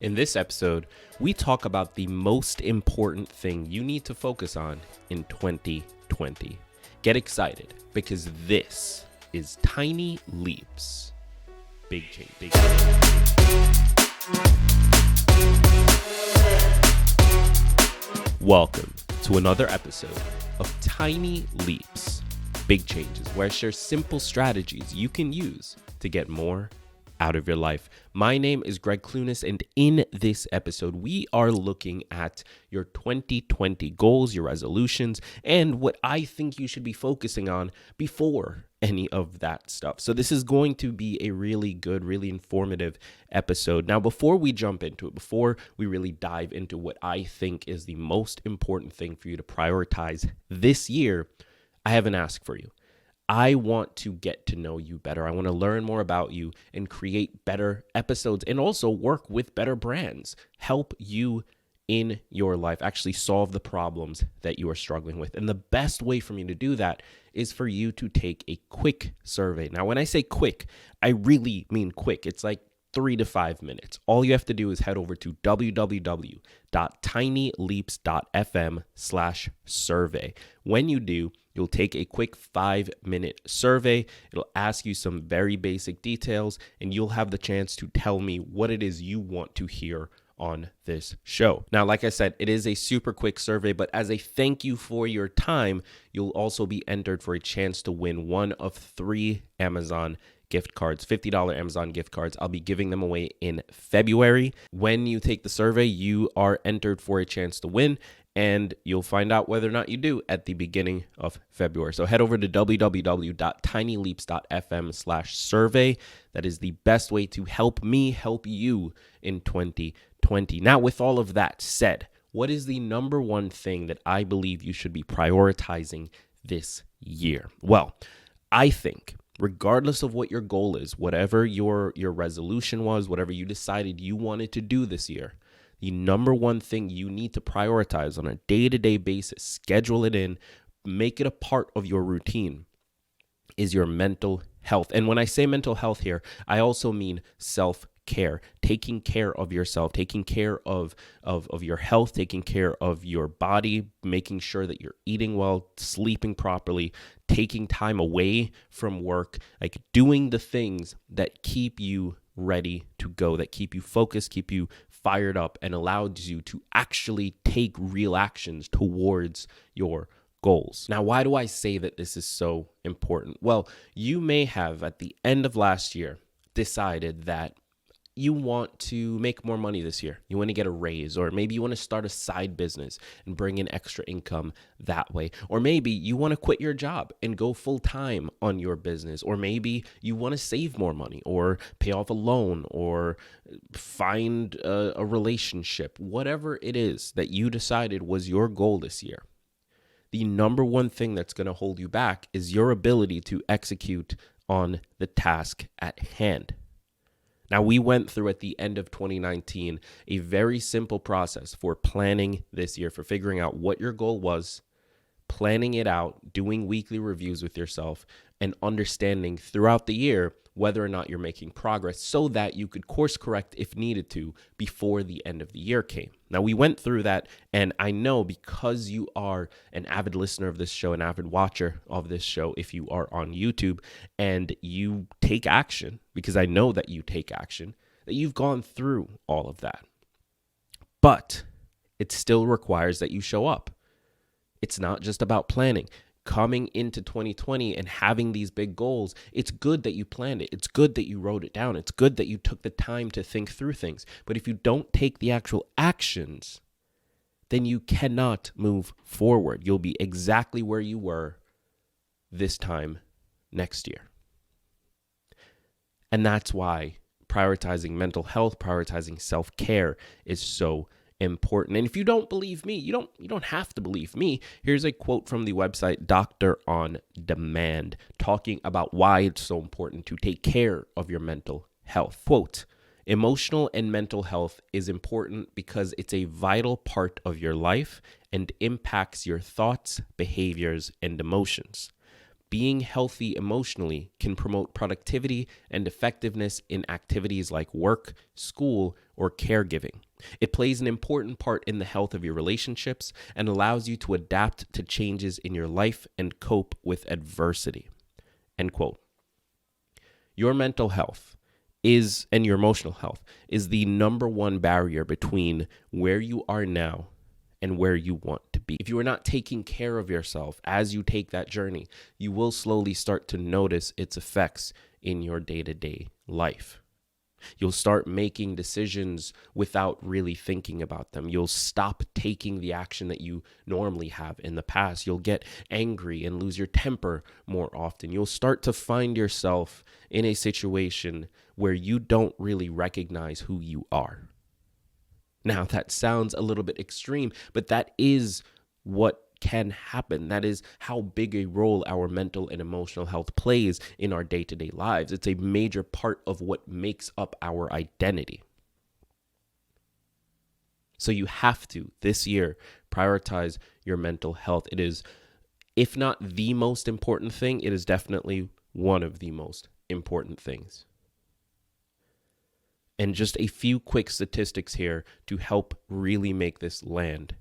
In this episode, we talk about the most important thing you need to focus on in 2020. Get excited because this is Tiny Leaps. Big change, big change. Welcome to another episode of Tiny Leaps, Big Changes, where I share simple strategies you can use to get more out of your life. My name is Gregg Clunis, and in this episode, we are looking at your 2020 goals, your resolutions, and what I think you should be focusing on before any of that stuff. So this is going to be a really good, really informative episode. Now, before we jump into it, before we really dive into what I think is the most important thing for you to prioritize this year, I have an ask for you. I want to get to know you better. I want to learn more about you and create better episodes and also work with better brands, help you in your life, actually solve the problems that you are struggling with. And the best way for me to do that is for you to take a quick survey. Now, when I say quick, I really mean quick. It's like 3 to 5 minutes. All you have to do is head over to www.tinyleaps.fm/survey. When you do, you'll take a quick 5-minute survey. It'll ask you some very basic details, and you'll have the chance to tell me what it is you want to hear on this show. Now, like I said, it is a super quick survey, but as a thank you for your time, you'll also be entered for a chance to win one of 3 Amazon gift cards, $50 Amazon gift cards. I'll be giving them away in February. When you take the survey, you are entered for a chance to win, and you'll find out whether or not you do at the beginning of February. So head over to www.tinyleaps.fm/survey. That is the best way to help me help you in 2020. Now, with all of that said, what is the number one thing that I believe you should be prioritizing this year? Well, I think regardless of what your goal is, whatever your resolution was, whatever you decided you wanted to do this year, the number one thing you need to prioritize on a day-to-day basis, schedule it in, make it a part of your routine, is your mental health. And when I say mental health here, I also mean self-care, taking care of yourself, taking care of your health, taking care of your body, making sure that you're eating well, sleeping properly, taking time away from work, like doing the things that keep you ready to go, that keep you focused, keep you fired up, and allows you to actually take real actions towards your goals. Now, why do I say that this is so important? Well, you may have at the end of last year decided that you want to make more money this year. You want to get a raise, or maybe you want to start a side business and bring in extra income that way. Or maybe you want to quit your job and go full time on your business. Or maybe you want to save more money or pay off a loan or find a relationship. Whatever it is that you decided was your goal this year, the number one thing that's going to hold you back is your ability to execute on the task at hand. Now, we went through at the end of 2019 a very simple process for planning this year, for figuring out what your goal was, planning it out, doing weekly reviews with yourself, and understanding throughout the year whether or not you're making progress so that you could course correct if needed to before the end of the year came. Now, we went through that, and I know because you are an avid listener of this show, an avid watcher of this show, if you are on YouTube and you take action, because I know that you take action, that you've gone through all of that. But it still requires that you show up. It's not just about planning. Coming into 2020 and having these big goals, it's good that you planned it. It's good that you wrote it down. It's good that you took the time to think through things. But if you don't take the actual actions, then you cannot move forward. You'll be exactly where you were this time next year. And that's why prioritizing mental health, prioritizing self-care is so important. And if you don't believe me, you don't have to believe me. Here's a quote from the website Doctor on Demand, talking about why it's so important to take care of your mental health. Quote, "Emotional and mental health is important because it's a vital part of your life and impacts your thoughts, behaviors, and emotions. Being healthy emotionally can promote productivity and effectiveness in activities like work, school, or caregiving. It plays an important part in the health of your relationships and allows you to adapt to changes in your life and cope with adversity. End quote. Your mental health and your emotional health is the number one barrier between where you are now and where you want to be. If you are not taking care of yourself as you take that journey, you will slowly start to notice its effects in your day-to-day life. You'll start making decisions without really thinking about them. You'll stop taking the action that you normally have in the past. You'll get angry and lose your temper more often. You'll start to find yourself in a situation where you don't really recognize who you are. Now, that sounds a little bit extreme, but that is what can happen. That is how big a role our mental and emotional health plays in our day-to-day lives. It's a major part of what makes up our identity. So you have to, this year, prioritize your mental health. It is, if not the most important thing, it is definitely one of the most important things. And just a few quick statistics here to help really make this land.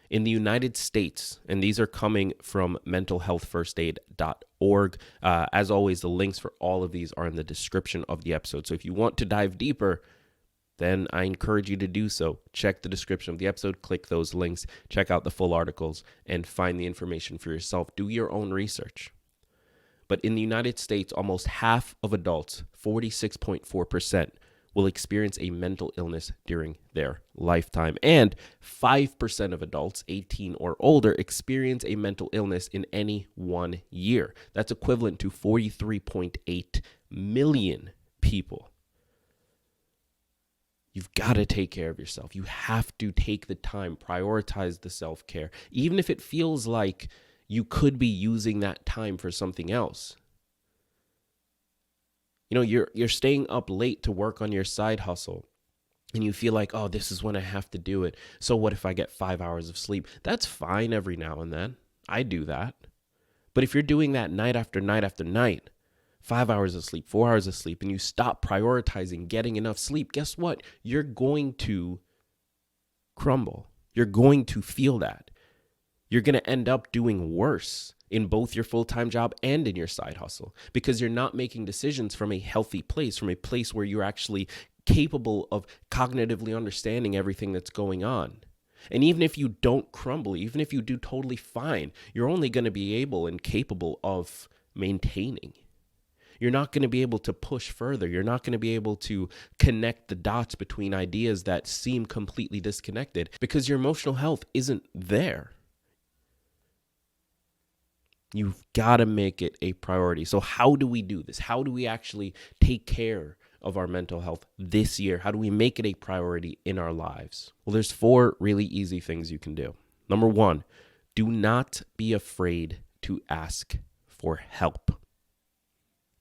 In the United States, and these are coming from mentalhealthfirstaid.org. As always, the links for all of these are in the description of the episode. So if you want to dive deeper, then I encourage you to do so. Check the description of the episode, click those links, check out the full articles, and find the information for yourself. Do your own research. But in the United States, almost half of adults, 46.4%, will experience a mental illness during their lifetime. And 5% of adults 18 or older experience a mental illness in any 1 year. That's equivalent to 43.8 million people. You've got to take care of yourself. You have to take the time, prioritize the self-care, even if it feels like you could be using that time for something else. You know, you're staying up late to work on your side hustle and you feel like, oh, this is when I have to do it. So what if I get 5 hours of sleep? That's fine every now and then. I do that. But if you're doing that night after night after night, 5 hours of sleep, 4 hours of sleep, and you stop prioritizing getting enough sleep, guess what? You're going to crumble. You're going to feel that. You're going to end up doing worse in both your full-time job and in your side hustle because you're not making decisions from a healthy place, from a place where you're actually capable of cognitively understanding everything that's going on. And even if you don't crumble, even if you do totally fine, you're only going to be able and capable of maintaining. You're not going to be able to push further. You're not going to be able to connect the dots between ideas that seem completely disconnected because your emotional health isn't there. You've got to make it a priority. So how do we do this? How do we actually take care of our mental health this year? How do we make it a priority in our lives? Well, there's 4 really easy things you can do. Number 1, do not be afraid to ask for help.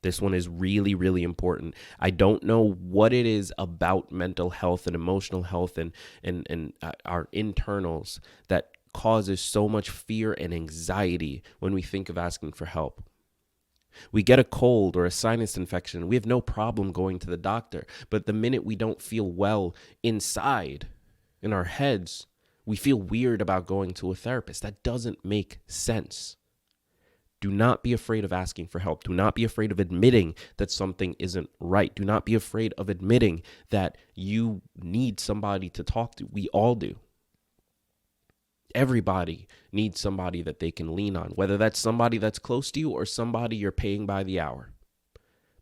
This one is really, really important. I don't know what it is about mental health and emotional health and our internals that causes so much fear and anxiety when we think of asking for help. We get a cold or a sinus infection. We have no problem going to the doctor. But the minute we don't feel well inside, in our heads, we feel weird about going to a therapist. That doesn't make sense. Do not be afraid of asking for help. Do not be afraid of admitting that something isn't right. Do not be afraid of admitting that you need somebody to talk to. We all do. Everybody needs somebody that they can lean on, whether that's somebody that's close to you or somebody you're paying by the hour.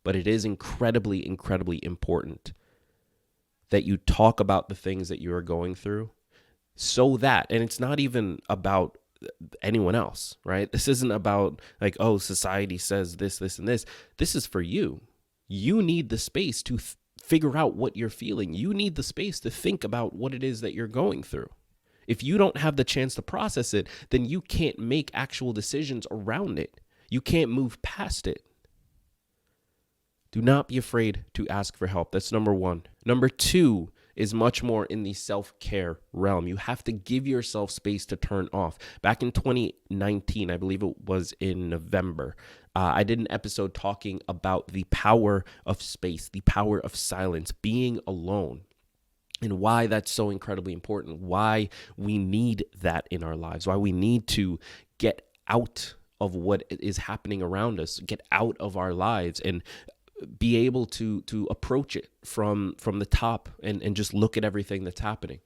But it is incredibly, incredibly important that you talk about the things that you are going through so that, and it's not even about anyone else, right? This isn't about like, oh, society says this, and this. This is for you. You need the space to figure out what you're feeling. You need the space to think about what it is that you're going through. If you don't have the chance to process it, then you can't make actual decisions around it. You can't move past it. Do not be afraid to ask for help. That's number 1. Number 2 is much more in the self-care realm. You have to give yourself space to turn off. Back in 2019, I believe it was in November, I did an episode talking about the power of space, the power of silence, being alone, and why that's so incredibly important, why we need that in our lives, why we need to get out of what is happening around us, get out of our lives, and be able to approach it from the top and just look at everything that's happening.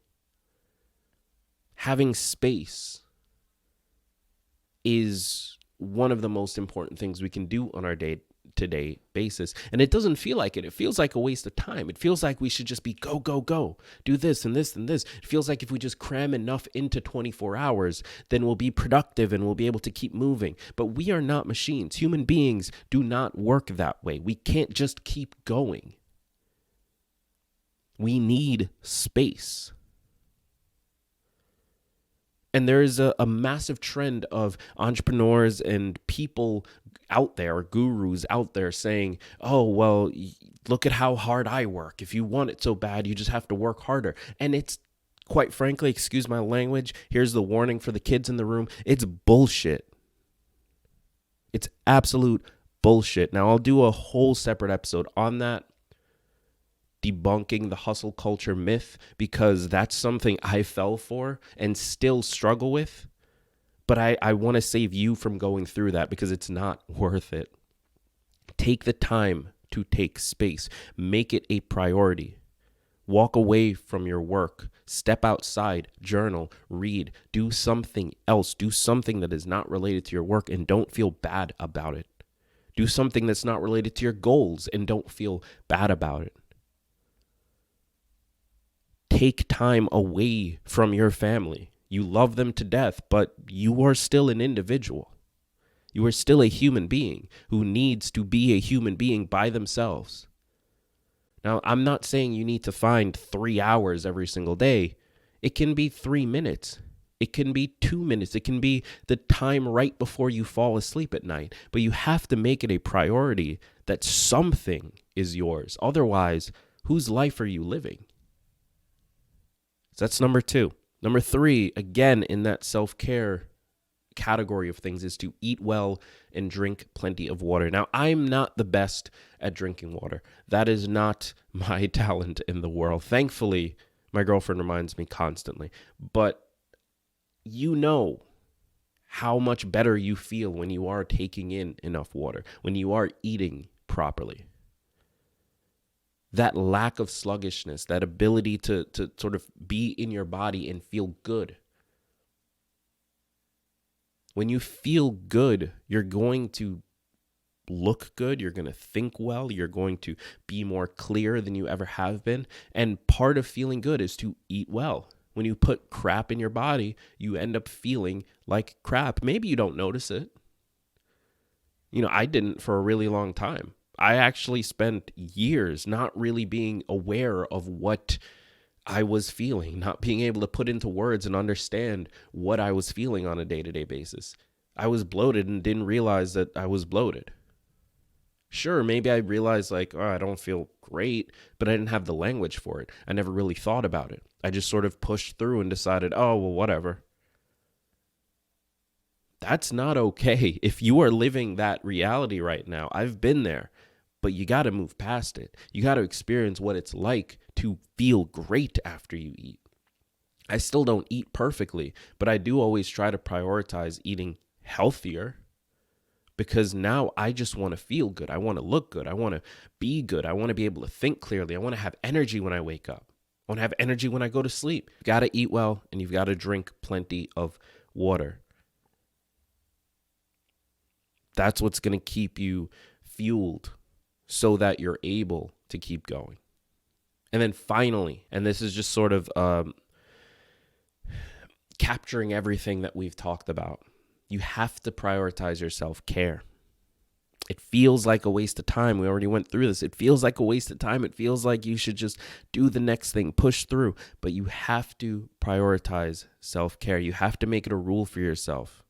Having space is one of the most important things we can do on our day-to-day basis. And it doesn't feel like it. It feels like a waste of time. It feels like we should just be go, go, go. Do this and this and this. It feels like if we just cram enough into 24 hours, then we'll be productive and we'll be able to keep moving. But we are not machines. Human beings do not work that way. We can't just keep going. We need space. And there is a massive trend of entrepreneurs and people out there, gurus out there saying, oh, well, look at how hard I work. If you want it so bad, you just have to work harder. And it's, quite frankly, excuse my language, here's the warning for the kids in the room, it's bullshit. It's absolute bullshit. Now, I'll do a whole separate episode on that, debunking the hustle culture myth, because that's something I fell for and still struggle with. But I want to save you from going through that because it's not worth it. Take the time to take space. Make it a priority. Walk away from your work. Step outside. Journal. Read. Do something else. Do something that is not related to your work and don't feel bad about it. Do something that's not related to your goals and don't feel bad about it. Take time away from your family. You love them to death, but you are still an individual. You are still a human being who needs to be a human being by themselves. Now, I'm not saying you need to find 3 hours every single day. It can be 3 minutes. It can be 2 minutes. It can be the time right before you fall asleep at night. But you have to make it a priority that something is yours. Otherwise, whose life are you living? So that's number 2. Number 3, again, in that self-care category of things, is to eat well and drink plenty of water. Now, I'm not the best at drinking water. That is not my talent in the world. Thankfully, my girlfriend reminds me constantly. But you know how much better you feel when you are taking in enough water, when you are eating properly. That lack of sluggishness, that ability to sort of be in your body and feel good. When you feel good, you're going to look good, you're going to think well, you're going to be more clear than you ever have been. And part of feeling good is to eat well. When you put crap in your body, you end up feeling like crap. Maybe you don't notice it. I didn't for a really long time. I actually spent years not really being aware of what I was feeling, not being able to put into words and understand what I was feeling on a day-to-day basis. I was bloated and didn't realize that I was bloated. Sure, maybe I realized I don't feel great, but I didn't have the language for it. I never really thought about it. I just sort of pushed through and decided, oh, well, whatever. That's not okay. If you are living that reality right now, I've been there. But you got to move past it. You got to experience what it's like to feel great after you eat. I still don't eat perfectly, but I do always try to prioritize eating healthier because now I just want to feel good. I want to look good. I want to be good. I want to be able to think clearly. I want to have energy when I wake up. I want to have energy when I go to sleep. You got to eat well and you've got to drink plenty of water. That's what's going to keep you fueled, so that you're able to keep going. And then finally, and this is just sort of capturing everything that we've talked about, you have to prioritize your self-care. It feels like a waste of time. We already went through this. It feels like a waste of time. It feels like you should just do the next thing, push through. But you have to prioritize self-care. You have to make it a rule for yourself.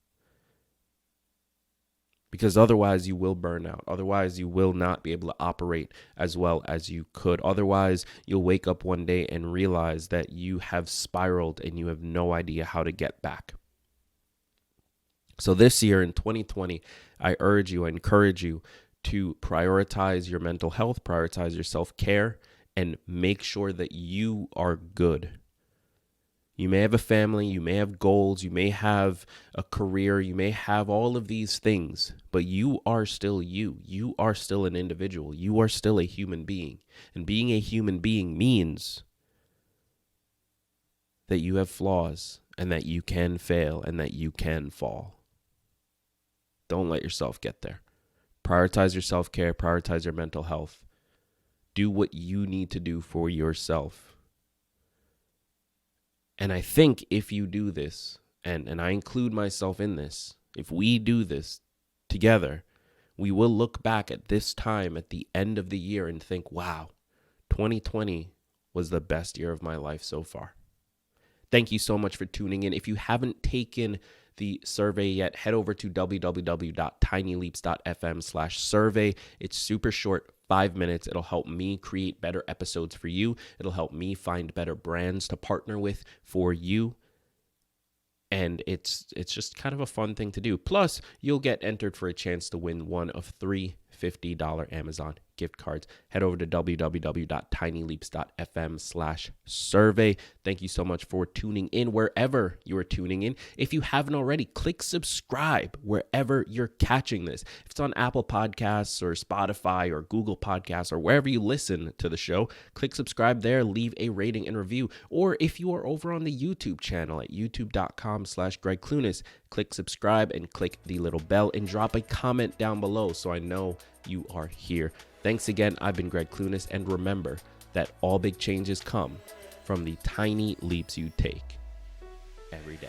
because otherwise you will burn out. Otherwise, you will not be able to operate as well as you could. Otherwise, you'll wake up one day and realize that you have spiraled and you have no idea how to get back. So this year in 2020, I encourage you to prioritize your mental health, prioritize your self-care, and make sure that you are good. You may have a family, you may have goals, you may have a career, you may have all of these things, but you are still you. You are still an individual. You are still a human being. And being a human being means that you have flaws and that you can fail and that you can fall. Don't let yourself get there. Prioritize your self-care, prioritize your mental health. Do what you need to do for yourself. And I think if you do this, and I include myself in this, if we do this together, we will look back at this time at the end of the year and think, wow, 2020 was the best year of my life so far. Thank you so much for tuning in. If you haven't taken the survey yet, head over to www.tinyleaps.fm/survey. It's super short, 5 minutes. It'll help me create better episodes for you. It'll help me find better brands to partner with for you. And it's just kind of a fun thing to do. Plus, you'll get entered for a chance to win one of 3 $50 Amazon gift cards. Head over to www.tinyleaps.fm/survey. Thank you so much for tuning in wherever you are tuning in. If you haven't already, click subscribe wherever you're catching this. If it's on Apple Podcasts or Spotify or Google Podcasts or wherever you listen to the show, click subscribe there, leave a rating and review. Or if you are over on the YouTube channel at youtube.com/Gregg Clunis, click subscribe and click the little bell and drop a comment down below so I know you are here. Thanks again. I've been Gregg Clunis, and remember that all big changes come from the tiny leaps you take every day.